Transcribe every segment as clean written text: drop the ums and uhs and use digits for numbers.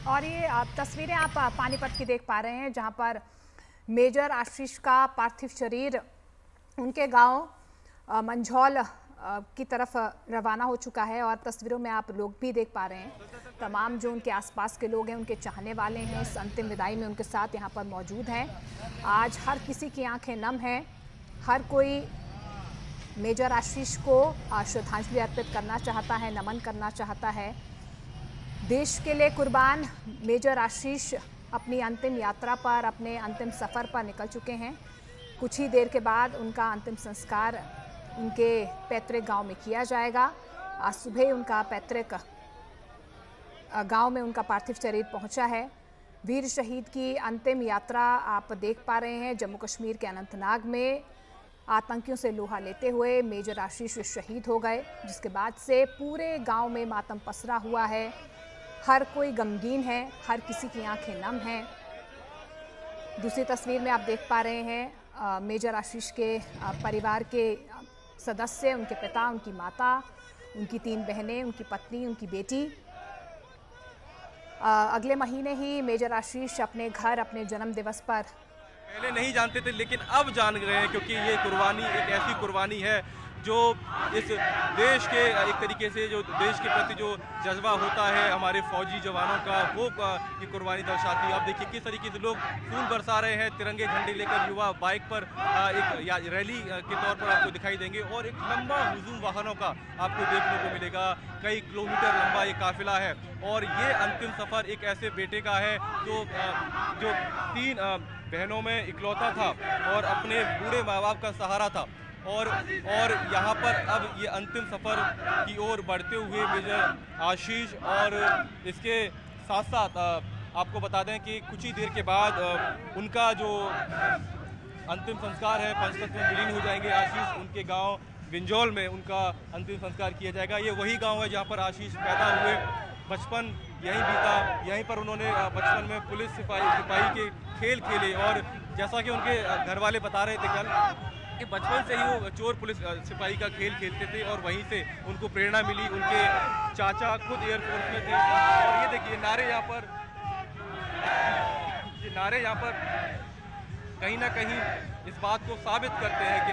और ये तस्वीरें आप पानीपत की देख पा रहे हैं, जहां पर मेजर आशीष का पार्थिव शरीर उनके गांव मंझौल की तरफ रवाना हो चुका है। और तस्वीरों में आप लोग भी देख पा रहे हैं, तमाम जो उनके आसपास के लोग हैं, उनके चाहने वाले हैं, इस अंतिम विदाई में उनके साथ यहाँ पर मौजूद हैं। आज हर किसी की आंखें नम हैं, हर कोई मेजर आशीष को श्रद्धांजलि अर्पित करना चाहता है, नमन करना चाहता है। देश के लिए कुर्बान मेजर आशीष अपनी अंतिम यात्रा पर, अपने अंतिम सफ़र पर निकल चुके हैं। कुछ ही देर के बाद उनका अंतिम संस्कार उनके पैतृक गांव में किया जाएगा। आज सुबह उनका पैतृक गांव में उनका पार्थिव शरीर पहुंचा है। वीर शहीद की अंतिम यात्रा आप देख पा रहे हैं। जम्मू कश्मीर के अनंतनाग में आतंकियों से लोहा लेते हुए मेजर आशीष शहीद हो गए, जिसके बाद से पूरे गांव में मातम पसरा हुआ है। हर कोई गमगीन है, हर किसी की आंखें नम हैं। दूसरी तस्वीर में आप देख पा रहे हैं मेजर आशीष के परिवार के सदस्य, उनके पिता, उनकी माता, उनकी 3 बहनें, उनकी पत्नी, उनकी बेटी। अगले महीने ही मेजर आशीष अपने घर, अपने जन्म दिवस पर, पहले नहीं जानते थे लेकिन अब जान गए हैं, क्योंकि ये कुर्बानी एक ऐसी कुर्बानी है जो इस देश के एक तरीके से जो देश के प्रति जो जज्बा होता है हमारे फौजी जवानों का, वो ये कुर्बानी दर्शाती है। अब देखिए किस तरीके से लोग फूल बरसा रहे हैं, तिरंगे झंडे लेकर युवा बाइक पर एक रैली के तौर पर आपको दिखाई देंगे। और एक लंबा हुजूम वाहनों का आपको देखने को मिलेगा, कई किलोमीटर लंबा ये काफिला है। और ये अंतिम सफ़र एक ऐसे बेटे का है जो 3 बहनों में इकलौता था और अपने बूढ़े माँ बाप का सहारा था। और यहाँ पर अब ये अंतिम सफ़र की ओर बढ़ते हुए मेजर आशीष, और इसके साथ साथ आपको बता दें कि कुछ ही देर के बाद उनका जो अंतिम संस्कार है पंचतत्व में विलीन हो जाएंगे आशीष। उनके गांव विंजौल में उनका अंतिम संस्कार किया जाएगा। ये वही गांव है जहाँ पर आशीष पैदा हुए, बचपन यहीं बीता, यहीं पर उन्होंने बचपन में पुलिस सिपाही के खेल खेले। और जैसा कि उनके घर वाले बता रहे थे कल कि बचपन से ही वो चोर पुलिस सिपाही का खेल खेलते थे और वहीं से उनको प्रेरणा मिली। उनके चाचा खुद एयरफोर्स में थे। और ये देखिए नारे यहाँ पर कहीं ना कहीं इस बात को साबित करते हैं कि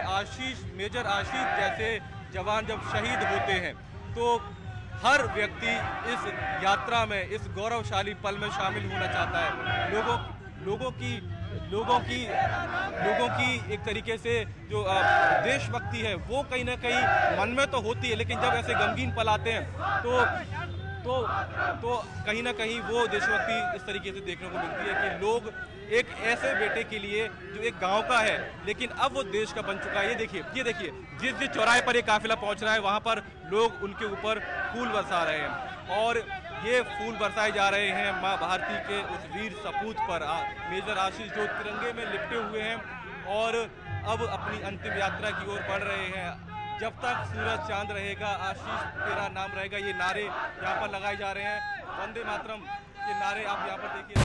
मेजर आशीष जैसे जवान जब शहीद होते हैं तो हर व्यक्ति इस यात्रा में, इस गौरवशाली पल में शामिल होना चाहता है। लोगों की एक तरीके से जो देशभक्ति है वो कहीं ना कहीं मन में तो होती है, लेकिन जब ऐसे गमगीन पल आते हैं तो कहीं ना कहीं वो देशभक्ति इस तरीके से देखने को मिलती है कि लोग एक ऐसे बेटे के लिए जो एक गांव का है लेकिन अब वो देश का बन चुका है। ये देखिए जिस चौराहे पर ये काफिला पहुंच रहा है वहां पर लोग उनके ऊपर फूल बरसा रहे हैं। और ये फूल बरसाए जा रहे हैं माँ भारती के उस वीर सपूत पर, मेजर आशीष जो तिरंगे में लिपटे हुए हैं और अब अपनी अंतिम यात्रा की ओर बढ़ रहे हैं। जब तक सूरज चांद रहेगा आशीष तेरा नाम रहेगा, ये नारे यहाँ पर लगाए जा रहे हैं। वंदे मातरम, ये नारे आप यहाँ पर देखिए।